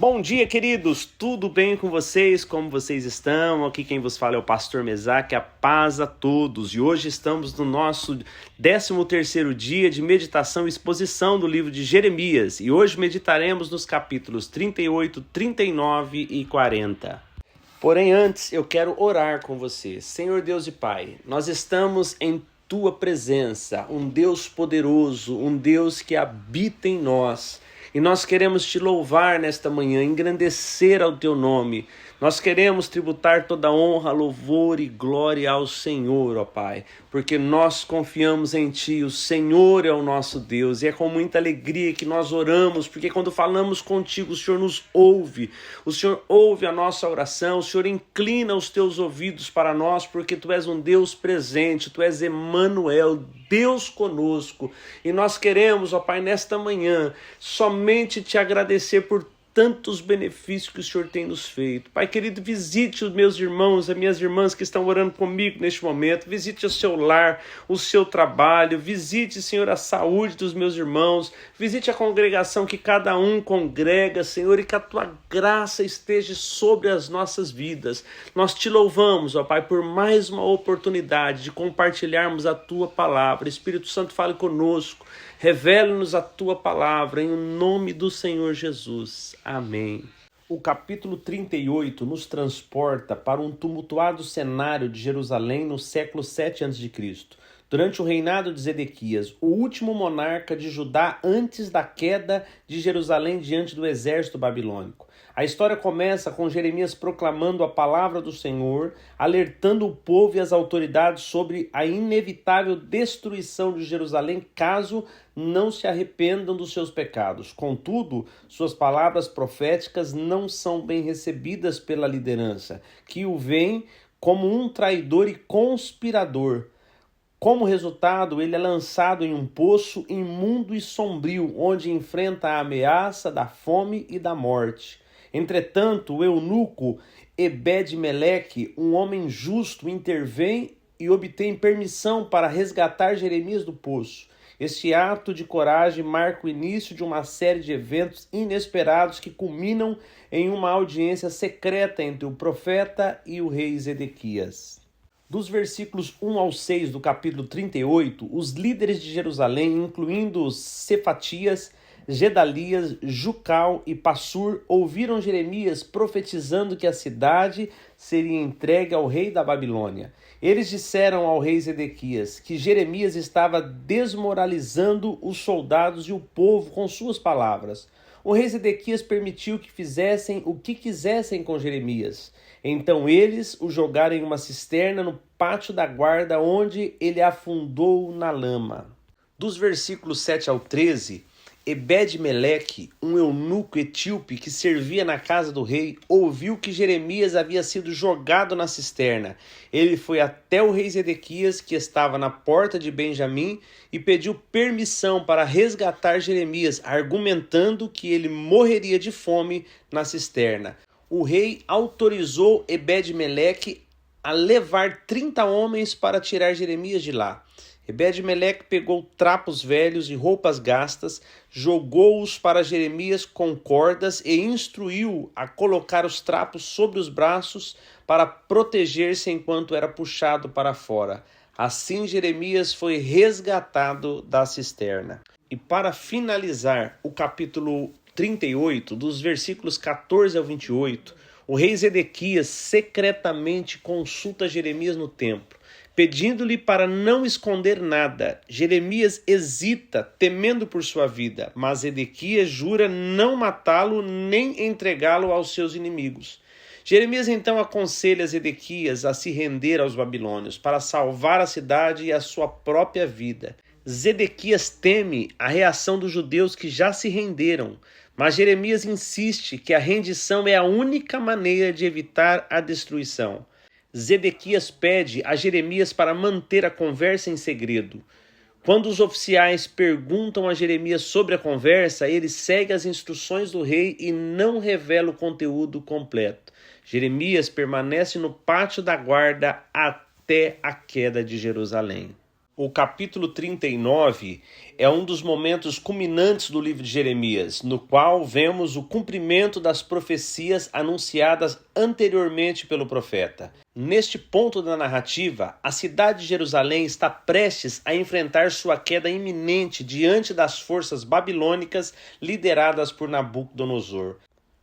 Bom dia, queridos! Tudo bem com vocês? Como vocês estão? Aqui quem vos fala é o Pastor Mesaque, a paz a todos. E hoje estamos no nosso 13º dia de meditação e exposição do livro de Jeremias. E hoje meditaremos nos capítulos 38, 39 e 40. Porém, antes eu quero orar com você. Senhor Deus e Pai, nós estamos em Tua presença, um Deus poderoso, um Deus que habita em nós. E nós queremos te louvar nesta manhã, engrandecer ao teu nome. Nós queremos tributar toda honra, louvor e glória ao Senhor, ó Pai, porque nós confiamos em Ti, o Senhor é o nosso Deus, e é com muita alegria que nós oramos, porque quando falamos contigo, o Senhor nos ouve, o Senhor ouve a nossa oração, o Senhor inclina os teus ouvidos para nós, porque Tu és um Deus presente, Tu és Emanuel, Deus conosco, e nós queremos, ó Pai, nesta manhã, somente Te agradecer por tantos benefícios que o Senhor tem nos feito. Pai querido, visite os meus irmãos, as minhas irmãs que estão orando comigo neste momento, visite o seu lar, o seu trabalho, visite, Senhor, a saúde dos meus irmãos, visite a congregação que cada um congrega, Senhor, e que a Tua graça esteja sobre as nossas vidas. Nós Te louvamos, ó Pai, por mais uma oportunidade de compartilharmos a Tua palavra. Espírito Santo, fale conosco. Revela-nos a Tua palavra, em nome do Senhor Jesus. Amém. O capítulo 38 nos transporta para um tumultuado cenário de Jerusalém no século 7 a.C., durante o reinado de Zedequias, o último monarca de Judá antes da queda de Jerusalém diante do exército babilônico. A história começa com Jeremias proclamando a palavra do Senhor, alertando o povo e as autoridades sobre a inevitável destruição de Jerusalém caso não se arrependam dos seus pecados. Contudo, suas palavras proféticas não são bem recebidas pela liderança, que o vê como um traidor e conspirador. Como resultado, ele é lançado em um poço imundo e sombrio, onde enfrenta a ameaça da fome e da morte. Entretanto, o eunuco Ebed-Meleque, um homem justo, intervém e obtém permissão para resgatar Jeremias do poço. Este ato de coragem marca o início de uma série de eventos inesperados que culminam em uma audiência secreta entre o profeta e o rei Zedequias. Dos versículos 1 ao 6 do capítulo 38, os líderes de Jerusalém, incluindo Cefatias, Gedalias, Jucal e Passur, ouviram Jeremias profetizando que a cidade seria entregue ao rei da Babilônia. Eles disseram ao rei Zedequias que Jeremias estava desmoralizando os soldados e o povo com suas palavras. O rei Zedequias permitiu que fizessem o que quisessem com Jeremias. Então eles o jogaram em uma cisterna no pátio da guarda, onde ele afundou na lama. Dos versículos 7 ao 13, Ebed-Meleque, um eunuco etíope que servia na casa do rei, ouviu que Jeremias havia sido jogado na cisterna. Ele foi até o rei Zedequias, que estava na porta de Benjamim, e pediu permissão para resgatar Jeremias, argumentando que ele morreria de fome na cisterna. O rei autorizou Ebed-Meleque a levar 30 homens para tirar Jeremias de lá. Ebed-Meleque pegou trapos velhos e roupas gastas, jogou-os para Jeremias com cordas e instruiu a colocar os trapos sobre os braços para proteger-se enquanto era puxado para fora. Assim Jeremias foi resgatado da cisterna. E para finalizar o capítulo 38, dos versículos 14 ao 28, o rei Zedequias secretamente consulta Jeremias no templo, pedindo-lhe para não esconder nada. Jeremias hesita, temendo por sua vida, mas Zedequias jura não matá-lo nem entregá-lo aos seus inimigos. Jeremias então aconselha Zedequias a se render aos babilônios para salvar a cidade e a sua própria vida. Zedequias teme a reação dos judeus que já se renderam, mas Jeremias insiste que a rendição é a única maneira de evitar a destruição. Zedequias pede a Jeremias para manter a conversa em segredo. Quando os oficiais perguntam a Jeremias sobre a conversa, ele segue as instruções do rei e não revela o conteúdo completo. Jeremias permanece no pátio da guarda até a queda de Jerusalém. O capítulo 39 é um dos momentos culminantes do livro de Jeremias, no qual vemos o cumprimento das profecias anunciadas anteriormente pelo profeta. Neste ponto da narrativa, a cidade de Jerusalém está prestes a enfrentar sua queda iminente diante das forças babilônicas lideradas por Nabucodonosor.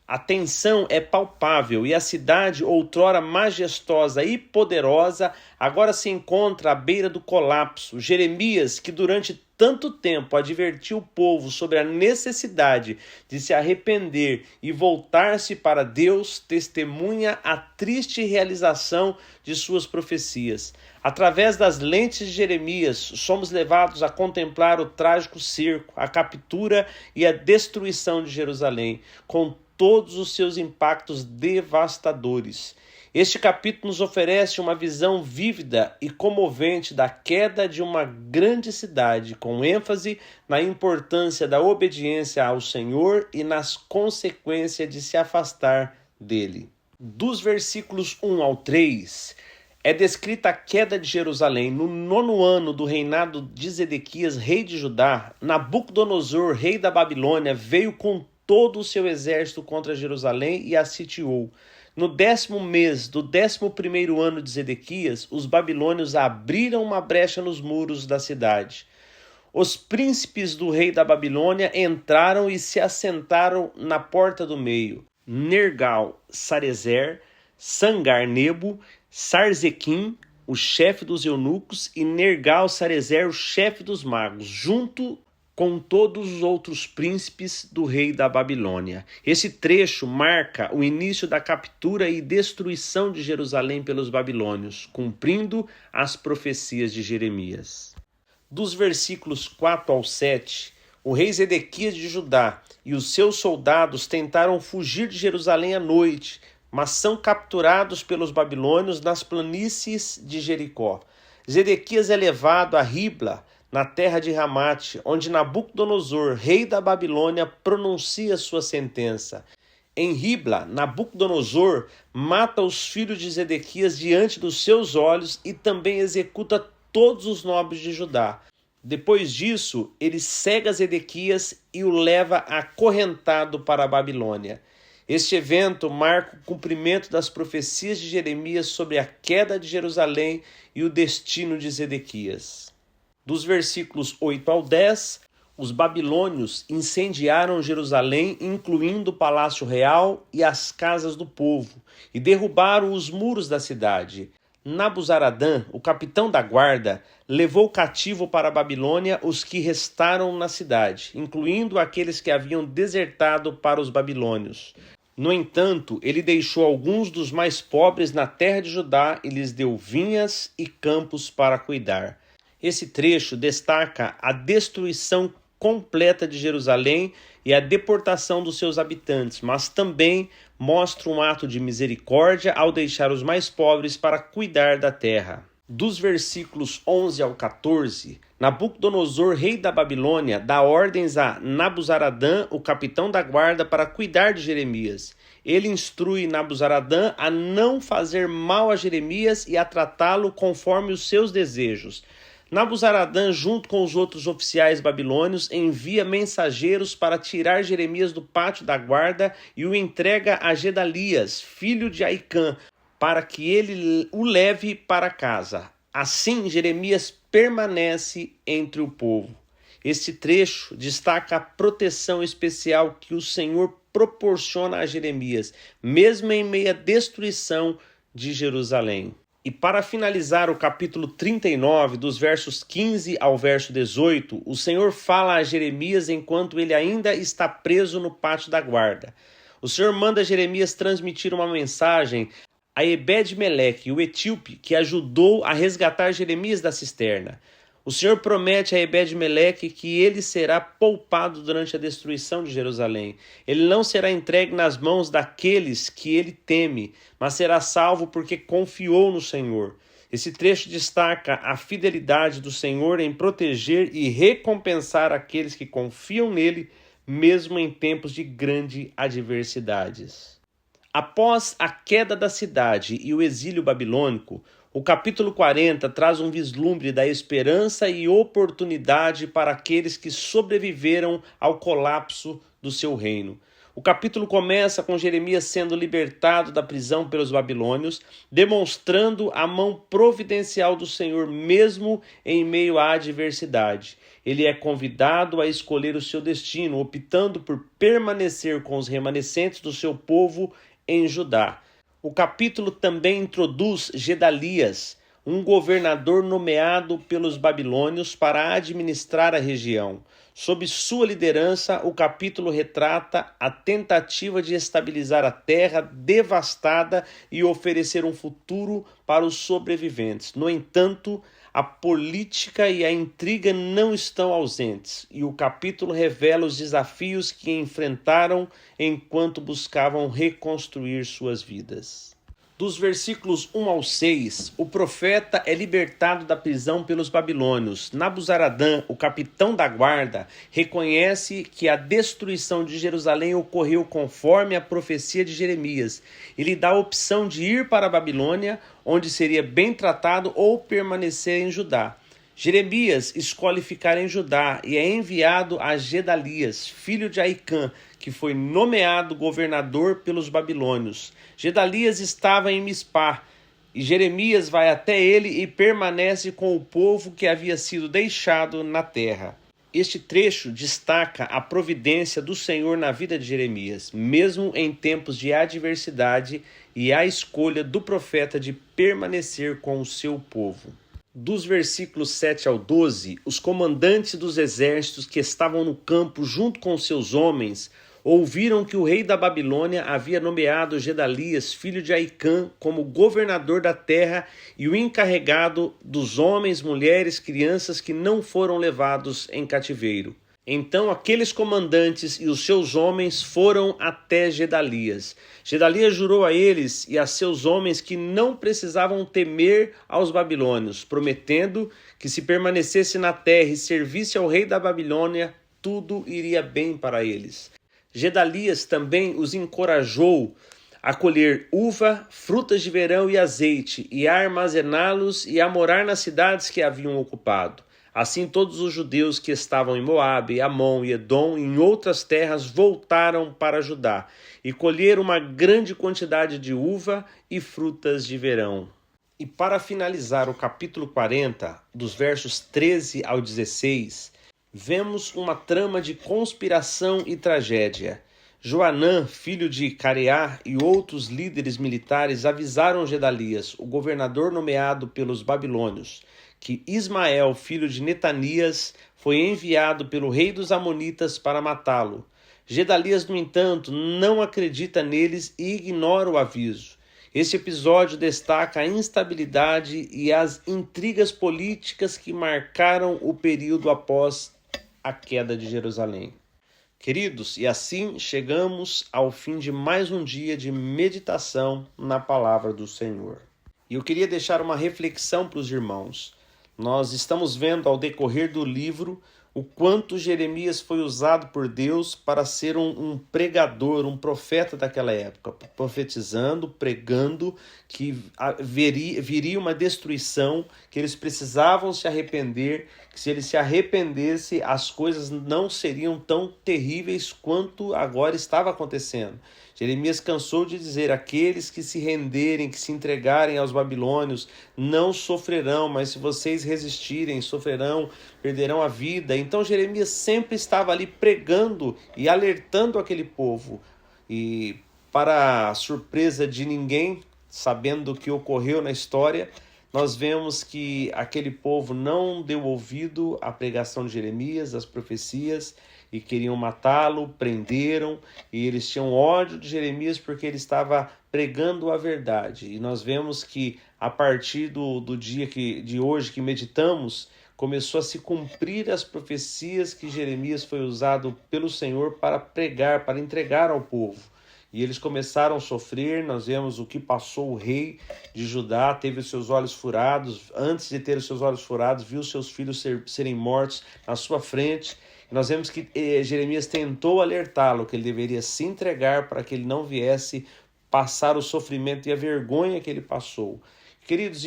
A tensão é palpável e a cidade, outrora majestosa e poderosa, agora se encontra à beira do colapso. Jeremias, que durante tanto tempo advertiu o povo sobre a necessidade de se arrepender e voltar-se para Deus, testemunha a triste realização de suas profecias. Através das lentes de Jeremias, somos levados a contemplar o trágico cerco, a captura e a destruição de Jerusalém, com todos os seus impactos devastadores. Este capítulo nos oferece uma visão vívida e comovente da queda de uma grande cidade, com ênfase na importância da obediência ao Senhor e nas consequências de se afastar dele. Dos versículos 1 ao 3, é descrita a queda de Jerusalém. No 9º ano do reinado de Zedequias, rei de Judá, Nabucodonosor, rei da Babilônia, veio com todo o seu exército contra Jerusalém e a sitiou. No 10º mês do 11º ano de Zedequias, os babilônios abriram uma brecha nos muros da cidade. Os príncipes do rei da Babilônia entraram e se assentaram na porta do meio. Nergal-Sarezer, Sangar-Nebo, Sarzequim, o chefe dos eunucos, e Nergal-Sarezer, o chefe dos magos, junto com todos os outros príncipes do rei da Babilônia. Esse trecho marca o início da captura e destruição de Jerusalém pelos babilônios, cumprindo as profecias de Jeremias. Dos versículos 4 ao 7, o rei Zedequias de Judá e os seus soldados tentaram fugir de Jerusalém à noite, mas são capturados pelos babilônios nas planícies de Jericó. Zedequias é levado a Ribla, na terra de Ramate, onde Nabucodonosor, rei da Babilônia, pronuncia sua sentença. Em Ribla, Nabucodonosor mata os filhos de Zedequias diante dos seus olhos e também executa todos os nobres de Judá. Depois disso, ele cega Zedequias e o leva acorrentado para a Babilônia. Este evento marca o cumprimento das profecias de Jeremias sobre a queda de Jerusalém e o destino de Zedequias. Dos versículos 8 ao 10, os babilônios incendiaram Jerusalém, incluindo o palácio real e as casas do povo, e derrubaram os muros da cidade. Nabuzaradã, o capitão da guarda, levou cativo para a Babilônia os que restaram na cidade, incluindo aqueles que haviam desertado para os babilônios. No entanto, ele deixou alguns dos mais pobres na terra de Judá e lhes deu vinhas e campos para cuidar. Esse trecho destaca a destruição completa de Jerusalém e a deportação dos seus habitantes, mas também mostra um ato de misericórdia ao deixar os mais pobres para cuidar da terra. Dos versículos 11 ao 14, Nabucodonosor, rei da Babilônia, dá ordens a Nabuzaradã, o capitão da guarda, para cuidar de Jeremias. Ele instrui Nabuzaradã a não fazer mal a Jeremias e a tratá-lo conforme os seus desejos. Nabuzaradã, junto com os outros oficiais babilônios, envia mensageiros para tirar Jeremias do pátio da guarda e o entrega a Gedalias, filho de Aicã, para que ele o leve para casa. Assim, Jeremias permanece entre o povo. Este trecho destaca a proteção especial que o Senhor proporciona a Jeremias, mesmo em meio à destruição de Jerusalém. E para finalizar o capítulo 39, dos versos 15 ao verso 18, o Senhor fala a Jeremias enquanto ele ainda está preso no pátio da guarda. O Senhor manda Jeremias transmitir uma mensagem a Ebed-Meleque, o etíope, que ajudou a resgatar Jeremias da cisterna. O Senhor promete a Ebed-Meleque que ele será poupado durante a destruição de Jerusalém. Ele não será entregue nas mãos daqueles que ele teme, mas será salvo porque confiou no Senhor. Esse trecho destaca a fidelidade do Senhor em proteger e recompensar aqueles que confiam nele, mesmo em tempos de grandes adversidades. Após a queda da cidade e o exílio babilônico, O capítulo 40 traz um vislumbre da esperança e oportunidade para aqueles que sobreviveram ao colapso do seu reino. O capítulo começa com Jeremias sendo libertado da prisão pelos babilônios, demonstrando a mão providencial do Senhor mesmo em meio à adversidade. Ele é convidado a escolher o seu destino, optando por permanecer com os remanescentes do seu povo em Judá. O capítulo também introduz Gedalias, um governador nomeado pelos babilônios para administrar a região. Sob sua liderança, o capítulo retrata a tentativa de estabilizar a terra devastada e oferecer um futuro para os sobreviventes. No entanto, a política e a intriga não estão ausentes, e o capítulo revela os desafios que enfrentaram enquanto buscavam reconstruir suas vidas. Dos versículos 1 ao 6, o profeta é libertado da prisão pelos babilônios. Nabuzaradã, o capitão da guarda, reconhece que a destruição de Jerusalém ocorreu conforme a profecia de Jeremias. Ele dá a opção de ir para a Babilônia, onde seria bem tratado, ou permanecer em Judá. Jeremias escolhe ficar em Judá e é enviado a Gedalias, filho de Aicã, que foi nomeado governador pelos babilônios. Gedalias estava em Mispá, e Jeremias vai até ele e permanece com o povo que havia sido deixado na terra. Este trecho destaca a providência do Senhor na vida de Jeremias, mesmo em tempos de adversidade, e a escolha do profeta de permanecer com o seu povo. Dos versículos 7 ao 12, os comandantes dos exércitos que estavam no campo junto com seus homens ouviram que o rei da Babilônia havia nomeado Gedalias, filho de Aicã, como governador da terra e o encarregado dos homens, mulheres, crianças que não foram levados em cativeiro. Então aqueles comandantes e os seus homens foram até Gedalias. Gedalias jurou a eles e a seus homens que não precisavam temer aos babilônios, prometendo que se permanecesse na terra e servisse ao rei da Babilônia, tudo iria bem para eles. Gedalias também os encorajou a colher uva, frutas de verão e azeite, e a armazená-los e a morar nas cidades que haviam ocupado. Assim todos os judeus que estavam em Moabe, Amon e Edom e em outras terras voltaram para Judá e colheram uma grande quantidade de uva e frutas de verão. E para finalizar o capítulo 40, dos versos 13 ao 16, vemos uma trama de conspiração e tragédia. Joanã, filho de Careá, e outros líderes militares avisaram Gedalias, o governador nomeado pelos babilônios, que Ismael, filho de Netanias, foi enviado pelo rei dos amonitas para matá-lo. Gedalias, no entanto, não acredita neles e ignora o aviso. Este episódio destaca a instabilidade e as intrigas políticas que marcaram o período após a queda de Jerusalém. Queridos, e assim chegamos ao fim de mais um dia de meditação na palavra do Senhor. E eu queria deixar uma reflexão para os irmãos. Nós estamos vendo ao decorrer do livro o quanto Jeremias foi usado por Deus para ser um pregador, um profeta daquela época, profetizando, pregando que viria uma destruição, que eles precisavam se arrepender, que se eles se arrependessem, as coisas não seriam tão terríveis quanto agora estava acontecendo. Jeremias cansou de dizer: aqueles que se renderem, que se entregarem aos babilônios, não sofrerão, mas se vocês resistirem, sofrerão, perderão a vida. Então Jeremias sempre estava ali pregando e alertando aquele povo. E para a surpresa de ninguém, sabendo o que ocorreu na história, nós vemos que aquele povo não deu ouvido à pregação de Jeremias, às profecias, e queriam matá-lo, prenderam, e eles tinham ódio de Jeremias porque ele estava pregando a verdade. E nós vemos que a partir do dia de hoje que meditamos, começou a se cumprir as profecias que Jeremias foi usado pelo Senhor para pregar, para entregar ao povo. E eles começaram a sofrer. Nós vemos o que passou o rei de Judá, teve os seus olhos furados. Antes de ter os seus olhos furados, viu seus filhos serem mortos na sua frente. E nós vemos que Jeremias tentou alertá-lo que ele deveria se entregar para que ele não viesse passar o sofrimento e a vergonha que ele passou. Queridos,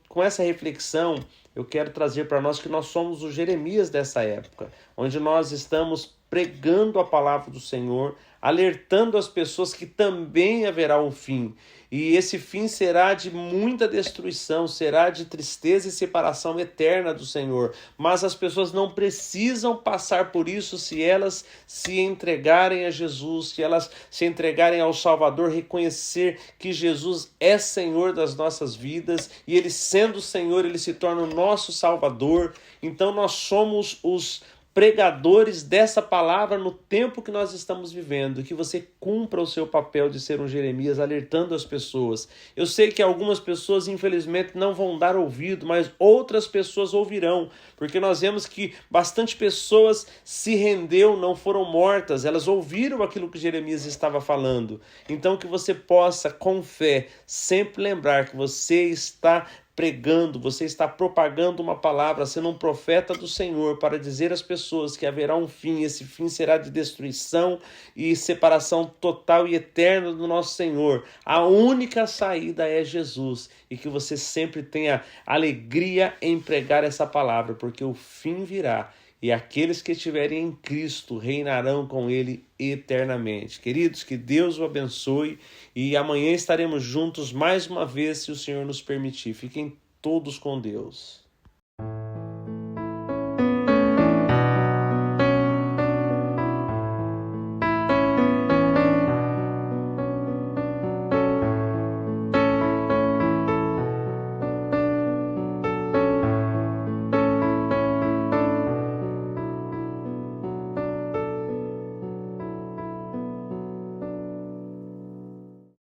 com essa reflexão, eu quero trazer para nós que nós somos os Jeremias dessa época, onde nós estamos pregando a palavra do Senhor, alertando as pessoas que também haverá um fim. E esse fim será de muita destruição, será de tristeza e separação eterna do Senhor. Mas as pessoas não precisam passar por isso se elas se entregarem a Jesus, se elas se entregarem ao Salvador, reconhecer que Jesus é Senhor das nossas vidas e Ele sendo Senhor, Ele se torna o nosso Salvador. Então nós somos os pregadores dessa palavra no tempo que nós estamos vivendo, que você cumpra o seu papel de ser um Jeremias, alertando as pessoas. Eu sei que algumas pessoas, infelizmente, não vão dar ouvido, mas outras pessoas ouvirão, porque nós vemos que bastante pessoas se rendeu, não foram mortas, elas ouviram aquilo que Jeremias estava falando. Então que você possa, com fé, sempre lembrar que você está pregando, você está propagando uma palavra, sendo um profeta do Senhor para dizer às pessoas que haverá um fim, esse fim será de destruição e separação total e eterna do nosso Senhor. A única saída é Jesus e que você sempre tenha alegria em pregar essa palavra, porque o fim virá. E aqueles que estiverem em Cristo reinarão com Ele eternamente. Queridos, que Deus o abençoe e amanhã estaremos juntos mais uma vez, se o Senhor nos permitir. Fiquem todos com Deus.